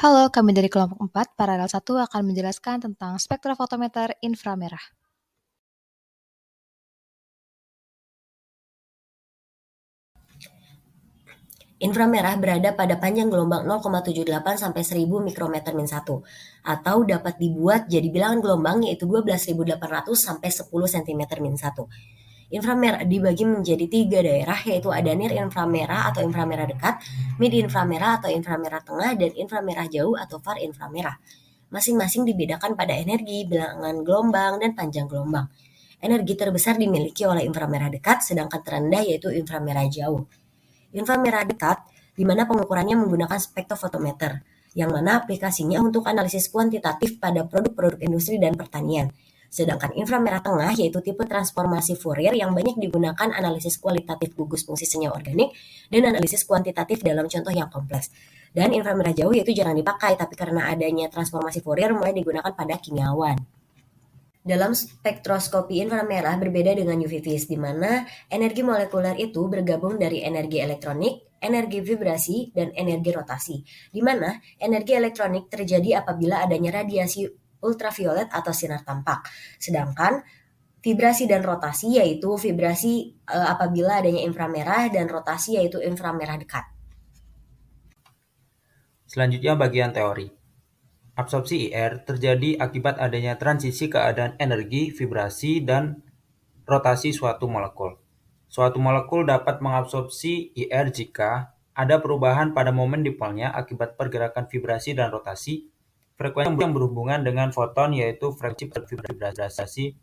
Halo, kami dari kelompok 4, paralel 1 akan menjelaskan tentang spektrofotometer inframerah. Inframerah berada pada panjang gelombang 0,78 sampai 1000 mikrometer min 1, atau dapat dibuat jadi bilangan gelombang yaitu 12.800 sampai 10 cm min 1. Inframerah dibagi menjadi 3 daerah, yaitu ada near inframerah atau inframerah dekat, mid inframerah atau inframerah tengah, dan inframerah jauh atau far inframerah. Masing-masing dibedakan pada energi, bilangan gelombang, dan panjang gelombang. Energi terbesar dimiliki oleh inframerah dekat, sedangkan terendah yaitu inframerah jauh. Inframerah dekat, di mana pengukurannya menggunakan spektrofotometer, yang mana aplikasinya untuk analisis kuantitatif pada produk-produk industri dan pertanian. Sedangkan inframerah tengah yaitu tipe transformasi Fourier yang banyak digunakan analisis kualitatif gugus fungsi senyawa organik dan analisis kuantitatif dalam contoh yang kompleks. Dan inframerah jauh yaitu jarang dipakai, tapi karena adanya transformasi Fourier mulai digunakan pada kimiawan. Dalam spektroskopi inframerah berbeda dengan UV vis, di mana energi molekuler itu bergabung dari energi elektronik, energi vibrasi, dan energi rotasi, di mana energi elektronik terjadi apabila adanya radiasi ultraviolet atau sinar tampak, sedangkan vibrasi dan rotasi yaitu vibrasi apabila adanya inframerah dan rotasi yaitu inframerah dekat. Selanjutnya bagian teori. Absorpsi IR terjadi akibat adanya transisi keadaan energi, vibrasi, dan rotasi suatu molekul. Suatu molekul dapat mengabsorpsi IR jika ada perubahan pada momen dipolnya akibat pergerakan vibrasi dan rotasi, frekuensi yang berhubungan dengan foton yaitu frekuensi vibrasi.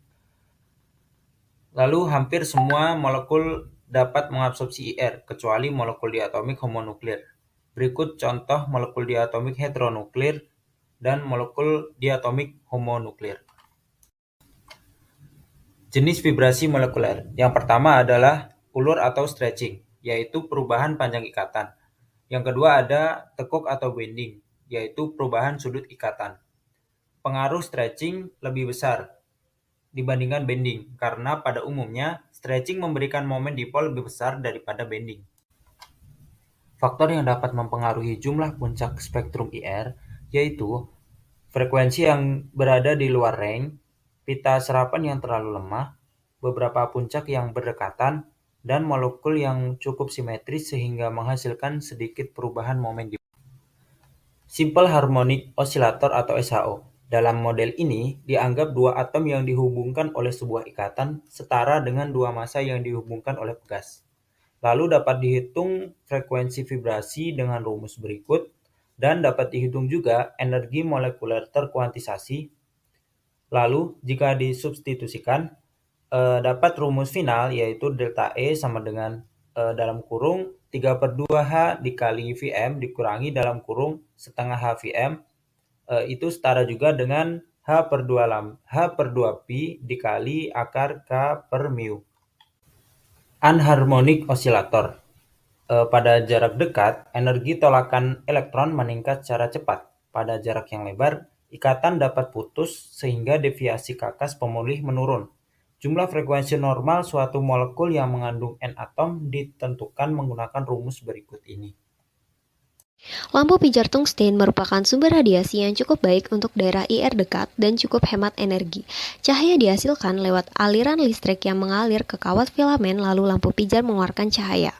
Lalu hampir semua molekul dapat mengabsorpsi IR, kecuali molekul diatomik homonuklir. Berikut contoh molekul diatomik heteronuklir dan molekul diatomik homonuklir. Jenis vibrasi molekuler. Yang pertama adalah ulur atau stretching, yaitu perubahan panjang ikatan. Yang kedua ada tekuk atau bending, yaitu perubahan sudut ikatan. Pengaruh stretching lebih besar dibandingkan bending, karena pada umumnya stretching memberikan momen dipol lebih besar daripada bending. Faktor yang dapat mempengaruhi jumlah puncak spektrum IR yaitu frekuensi yang berada di luar range, pita serapan yang terlalu lemah, beberapa puncak yang berdekatan, dan molekul yang cukup simetris sehingga menghasilkan sedikit perubahan momen dipol. Simple Harmonic Oscillator atau SHO. Dalam model ini dianggap dua atom yang dihubungkan oleh sebuah ikatan setara dengan dua massa yang dihubungkan oleh pegas. Lalu dapat dihitung frekuensi vibrasi dengan rumus berikut dan dapat dihitung juga energi molekuler terkuantisasi. Lalu jika disubstitusikan dapat rumus final yaitu delta E sama dengan dalam kurung 3/2H dikali Vm dikurangi dalam kurung setengah H Vm itu setara juga dengan H/2 pi dikali akar K per mu. Anharmonic oscillator. Pada jarak dekat, energi tolakan elektron meningkat secara cepat. Pada jarak yang lebar, ikatan dapat putus sehingga deviasi kakas pemulih menurun. Jumlah frekuensi normal suatu molekul yang mengandung N atom ditentukan menggunakan rumus berikut ini. Lampu pijar tungsten merupakan sumber radiasi yang cukup baik untuk daerah IR dekat dan cukup hemat energi. Cahaya dihasilkan lewat aliran listrik yang mengalir ke kawat filamen lalu lampu pijar mengeluarkan cahaya.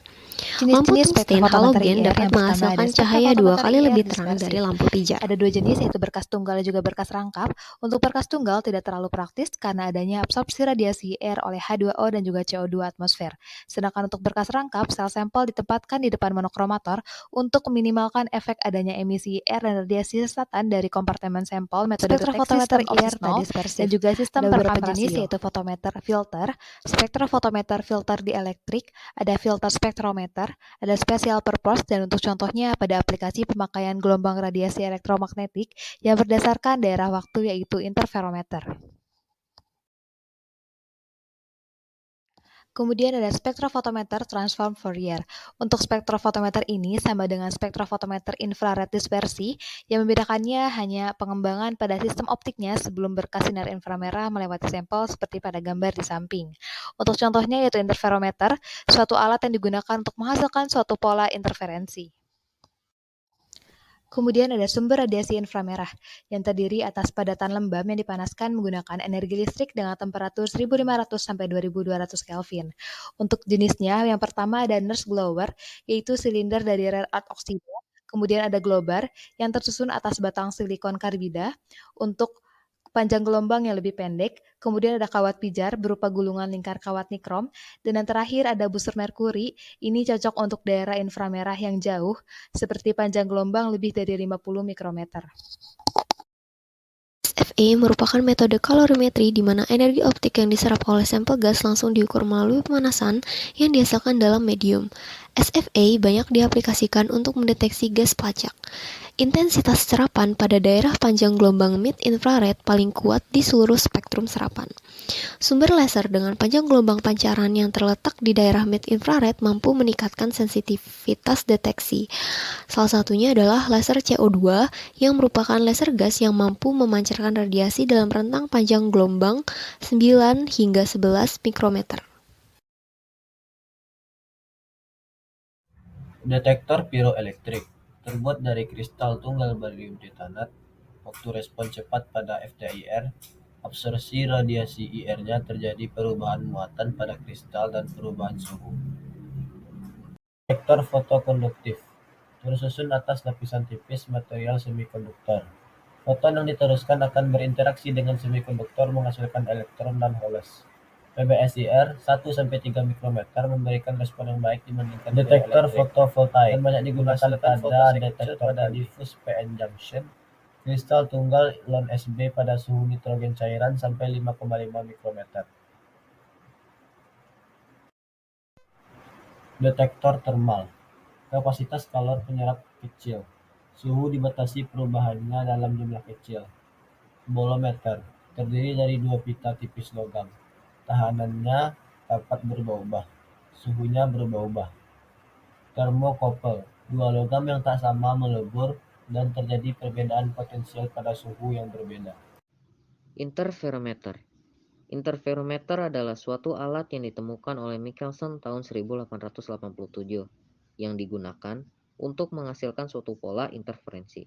Lampu Jenis-jenis tungsten spektrofotometer halogen IR dapat yang pertama menghasilkan ada cahaya dua spektrofotometer kali IR lebih dispersi. terang dari lampu pijar. Ada dua jenis yaitu berkas tunggal dan juga berkas rangkap. Untuk berkas tunggal tidak terlalu praktis karena adanya absorpsi radiasi IR oleh H2O dan juga CO2 atmosfer. Sedangkan untuk berkas rangkap, sel sampel ditempatkan di depan monokromator untuk meminimalkan efek adanya emisi IR dan radiasi sesatan dari kompartemen sampel. Metode spektrofotometer IR dan juga sistem beberapa jenis yaitu fotometer filter, spektrofotometer filter dielektrik, ada filter spektrometer, ada special purpose, dan untuk contohnya pada aplikasi pemakaian gelombang radiasi elektromagnetik yang berdasarkan daerah waktu yaitu interferometer. Kemudian ada spektrofotometer transform Fourier. Untuk spektrofotometer ini sama dengan spektrofotometer infrared dispersi, yang membedakannya hanya pengembangan pada sistem optiknya sebelum berkas sinar inframerah melewati sampel seperti pada gambar di samping. Untuk contohnya yaitu interferometer, suatu alat yang digunakan untuk menghasilkan suatu pola interferensi. Kemudian ada sumber radiasi inframerah, yang terdiri atas padatan lembab yang dipanaskan menggunakan energi listrik dengan temperatur 1500 sampai 2200 Kelvin. Untuk jenisnya, yang pertama ada nurse blower, yaitu silinder dari rare earth oksida. Kemudian ada globar, yang tersusun atas batang silikon karbida untuk panjang gelombang yang lebih pendek. Kemudian ada kawat pijar berupa gulungan lingkar kawat nikrom. Dan yang terakhir ada busur merkuri. Ini cocok untuk daerah inframerah yang jauh, seperti panjang gelombang lebih dari 50 mikrometer. SFA merupakan metode kalorimetri di mana energi optik yang diserap oleh sampel gas langsung diukur melalui pemanasan yang dihasilkan dalam medium. SFA banyak diaplikasikan untuk mendeteksi gas pelacak. Intensitas serapan pada daerah panjang gelombang mid-infrared paling kuat di seluruh spektrum serapan. Sumber laser dengan panjang gelombang pancaran yang terletak di daerah mid-infrared mampu meningkatkan sensitivitas deteksi. Salah satunya adalah laser CO2 yang merupakan laser gas yang mampu memancarkan radiasi dalam rentang panjang gelombang 9 hingga 11 mikrometer. Detektor piroelektrik terbuat dari kristal tunggal barium titanat. Waktu respon cepat pada FTIR, absorpsi radiasi IR-nya terjadi perubahan muatan pada kristal dan perubahan suhu. Detektor fotokonduktif tersusun atas lapisan tipis material semikonduktor. Foton yang diteruskan akan berinteraksi dengan semikonduktor menghasilkan elektron dan holes. PBSIR 1-3 mikrometer memberikan respon yang baik dibandingkan detektor fotovoltaik dan banyak digunakan pada detektor diffus PN junction kristal tunggal lon SB pada suhu nitrogen cairan sampai 5,5 mikrometer. Detektor termal kapasitas kalor penyerap kecil, suhu dibatasi perubahannya dalam jumlah kecil. Bolometer terdiri dari 2 pita tipis logam. Tahanannya dapat berubah-ubah, suhunya berubah-ubah. Thermocouple, 2 logam yang tak sama melebur dan terjadi perbedaan potensial pada suhu yang berbeda. Interferometer. Interferometer adalah suatu alat yang ditemukan oleh Michelson tahun 1887 yang digunakan untuk menghasilkan suatu pola interferensi.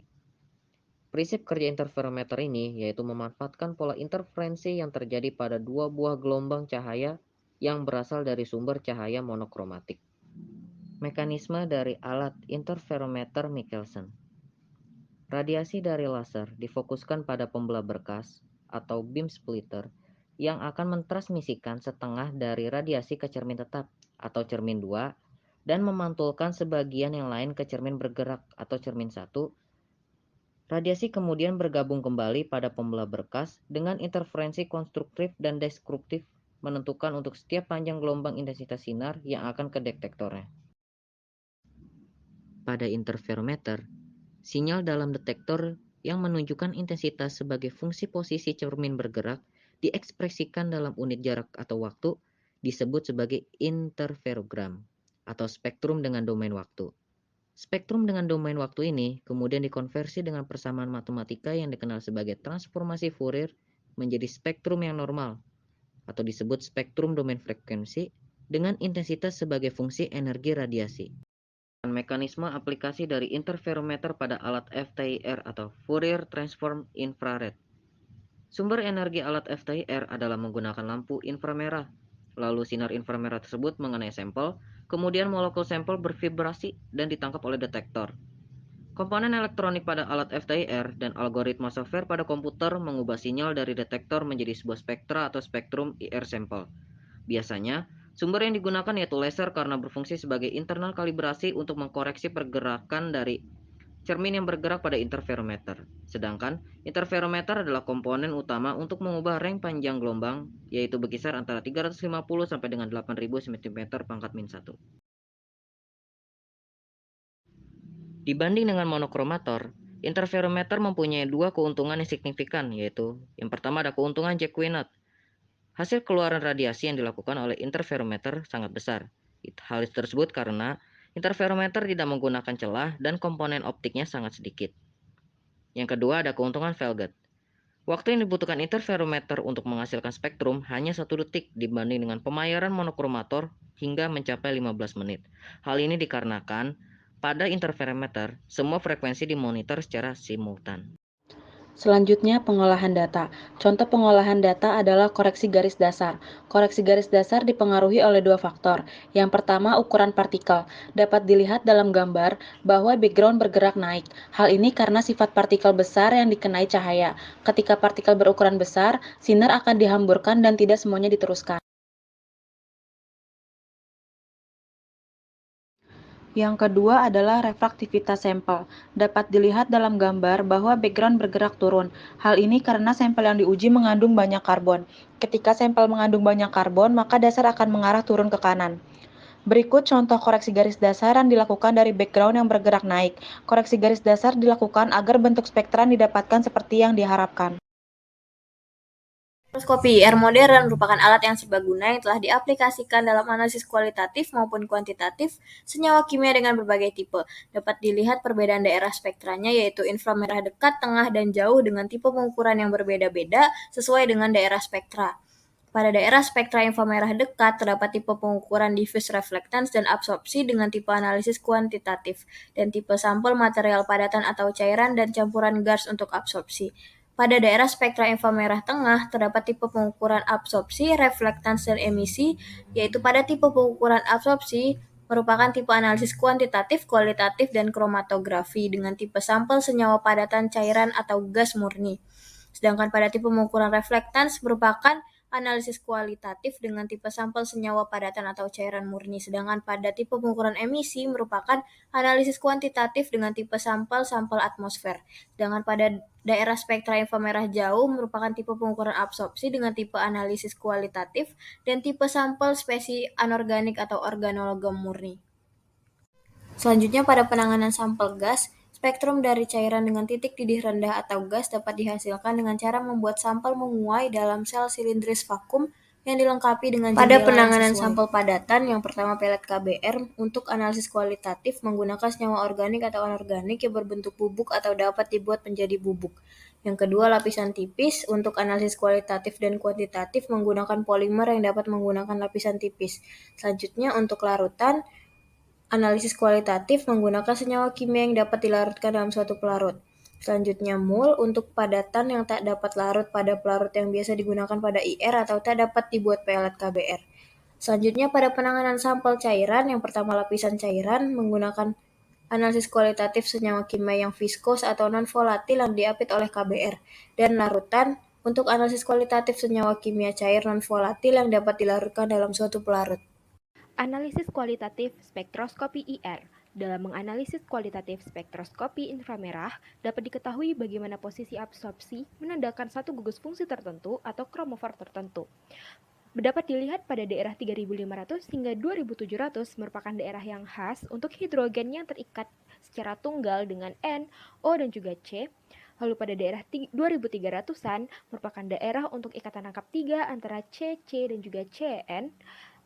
Prinsip kerja interferometer ini yaitu memanfaatkan pola interferensi yang terjadi pada dua buah gelombang cahaya yang berasal dari sumber cahaya monokromatik. Mekanisme dari alat interferometer Michelson. Radiasi dari laser difokuskan pada pembelah berkas atau beam splitter yang akan mentransmisikan setengah dari radiasi ke cermin tetap atau cermin 2 dan memantulkan sebagian yang lain ke cermin bergerak atau cermin 1. Radiasi kemudian bergabung kembali pada pembelah berkas dengan interferensi konstruktif dan destruktif menentukan untuk setiap panjang gelombang intensitas sinar yang akan ke detektornya. Pada interferometer, sinyal dalam detektor yang menunjukkan intensitas sebagai fungsi posisi cermin bergerak diekspresikan dalam unit jarak atau waktu disebut sebagai interferogram atau spektrum dengan domain waktu. Spektrum dengan domain waktu ini kemudian dikonversi dengan persamaan matematika yang dikenal sebagai transformasi Fourier menjadi spektrum yang normal atau disebut spektrum domain frekuensi dengan intensitas sebagai fungsi energi radiasi. Mekanisme aplikasi dari interferometer pada alat FTIR atau Fourier Transform Infrared. Sumber energi alat FTIR adalah menggunakan lampu inframerah. Lalu sinar inframerah tersebut mengenai sampel, kemudian molekul sampel bervibrasi dan ditangkap oleh detektor. Komponen elektronik pada alat FTIR dan algoritma software pada komputer mengubah sinyal dari detektor menjadi sebuah spektra atau spektrum IR sampel. Biasanya, sumber yang digunakan yaitu laser karena berfungsi sebagai internal kalibrasi untuk mengkoreksi pergerakan dari cermin yang bergerak pada interferometer. Sedangkan interferometer adalah komponen utama untuk mengubah range panjang gelombang, yaitu berkisar antara 350 sampai dengan 8000 cm pangkat min 1. Dibanding dengan monokromator, interferometer mempunyai dua keuntungan yang signifikan, yaitu yang pertama ada keuntungan Jacquinot. Hasil keluaran radiasi yang dilakukan oleh interferometer sangat besar. Hal tersebut karena interferometer tidak menggunakan celah dan komponen optiknya sangat sedikit. Yang kedua ada keuntungan Felget. Waktu yang dibutuhkan interferometer untuk menghasilkan spektrum hanya 1 detik dibanding dengan pemayaran monokromator hingga mencapai 15 menit. Hal ini dikarenakan Pada interferometer, semua frekuensi dimonitor secara simultan. Selanjutnya, pengolahan data. Contoh pengolahan data adalah koreksi garis dasar. Koreksi garis dasar dipengaruhi oleh dua faktor. Yang pertama, ukuran partikel. Dapat dilihat dalam gambar bahwa background bergerak naik. Hal ini karena sifat partikel besar yang dikenai cahaya. Ketika partikel berukuran besar, sinar akan dihamburkan dan tidak semuanya diteruskan. Yang kedua adalah refraktivitas sampel. Dapat dilihat dalam gambar bahwa background bergerak turun. Hal ini karena sampel yang diuji mengandung banyak karbon. Ketika sampel mengandung banyak karbon, maka dasar akan mengarah turun ke kanan. Berikut contoh koreksi garis dasar yang dilakukan dari background yang bergerak naik. Koreksi garis dasar dilakukan agar bentuk spektrum didapatkan seperti yang diharapkan. Spektroskopi IR modern merupakan alat yang serbaguna yang telah diaplikasikan dalam analisis kualitatif maupun kuantitatif senyawa kimia dengan berbagai tipe. Dapat dilihat perbedaan daerah spektranya yaitu inframerah dekat, tengah, dan jauh dengan tipe pengukuran yang berbeda-beda sesuai dengan daerah spektra. Pada daerah spektra inframerah dekat, terdapat tipe pengukuran diffuse reflectance dan absorpsi dengan tipe analisis kuantitatif, dan tipe sampel material padatan atau cairan dan campuran gas untuk absorpsi. Pada daerah spektra inframerah tengah, terdapat tipe pengukuran absorpsi, reflektans, dan emisi, yaitu pada tipe pengukuran absorpsi merupakan tipe analisis kuantitatif, kualitatif, dan kromatografi dengan tipe sampel senyawa padatan cairan atau gas murni. Sedangkan pada tipe pengukuran reflektans merupakan analisis kualitatif dengan tipe sampel senyawa padatan atau cairan murni. Sedangkan pada tipe pengukuran emisi merupakan analisis kuantitatif dengan tipe sampel atmosfer. Sedangkan pada daerah spektra inframerah jauh merupakan tipe pengukuran absorpsi dengan tipe analisis kualitatif dan tipe sampel spesies anorganik atau organologam murni. Selanjutnya pada penanganan sampel gas, spektrum dari cairan dengan titik didih rendah atau gas dapat dihasilkan dengan cara membuat sampel menguai dalam sel silindris vakum yang dilengkapi dengan jendela. Pada penanganan sampel padatan, yang pertama pelet KBR untuk analisis kualitatif menggunakan senyawa organik atau anorganik yang berbentuk bubuk atau dapat dibuat menjadi bubuk. Yang kedua lapisan tipis untuk analisis kualitatif dan kuantitatif menggunakan polimer yang dapat menggunakan lapisan tipis. Selanjutnya untuk larutan, analisis kualitatif menggunakan senyawa kimia yang dapat dilarutkan dalam suatu pelarut. Selanjutnya mol untuk padatan yang tak dapat larut pada pelarut yang biasa digunakan pada IR atau tak dapat dibuat pelet KBR. Selanjutnya pada penanganan sampel cairan, yang pertama lapisan cairan menggunakan analisis kualitatif senyawa kimia yang viskos atau non-volatil yang diapit oleh KBR, dan larutan untuk analisis kualitatif senyawa kimia cair non-volatil yang dapat dilarutkan dalam suatu pelarut. Analisis kualitatif spektroskopi IR. Dalam menganalisis kualitatif spektroskopi inframerah, dapat diketahui bagaimana posisi absorpsi menandakan satu gugus fungsi tertentu atau kromofor tertentu. Dapat dilihat pada daerah 3500 hingga 2700 merupakan daerah yang khas untuk hidrogen yang terikat secara tunggal dengan N, O, dan juga C. Lalu pada daerah 2300-an merupakan daerah untuk ikatan rangkap 3 antara C, C, dan juga CN.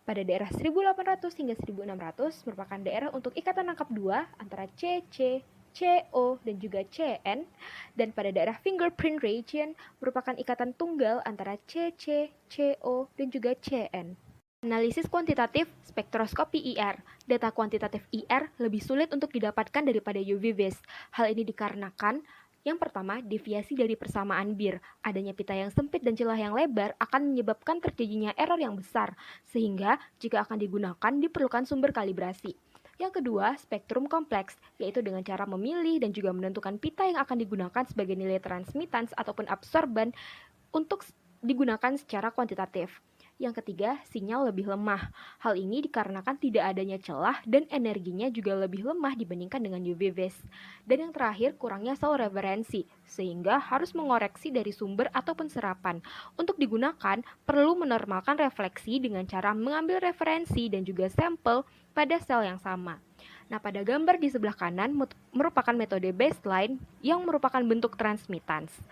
Pada daerah 1800 hingga 1600 merupakan daerah untuk ikatan rangkap 2 antara CC, CO, dan juga CN. Dan pada daerah fingerprint region merupakan ikatan tunggal antara CC, CO, dan juga CN. Analisis kuantitatif spektroskopi IR. Data kuantitatif IR lebih sulit untuk didapatkan daripada UV-Vis. Hal ini dikarenakan yang pertama, deviasi dari persamaan BIR. Adanya pita yang sempit dan celah yang lebar akan menyebabkan terjadinya error yang besar, sehingga jika akan digunakan diperlukan sumber kalibrasi. Yang kedua, spektrum kompleks, yaitu dengan cara memilih dan juga menentukan pita yang akan digunakan sebagai nilai transmitans ataupun absorban untuk digunakan secara kuantitatif. Yang ketiga, sinyal lebih lemah. Hal ini dikarenakan tidak adanya celah dan energinya juga lebih lemah dibandingkan dengan UV-Vis. Dan yang terakhir, kurangnya sel referensi, sehingga harus mengoreksi dari sumber ataupun serapan. Untuk digunakan, perlu menormalkan refleksi dengan cara mengambil referensi dan juga sampel pada sel yang sama. Nah, pada gambar di sebelah kanan merupakan metode baseline yang merupakan bentuk transmittance.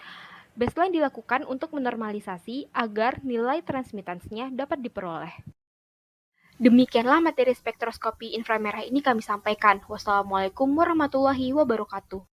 Baseline dilakukan untuk menormalisasi agar nilai transmittansnya dapat diperoleh. Demikianlah materi spektroskopi inframerah ini kami sampaikan. Wassalamualaikum warahmatullahi wabarakatuh.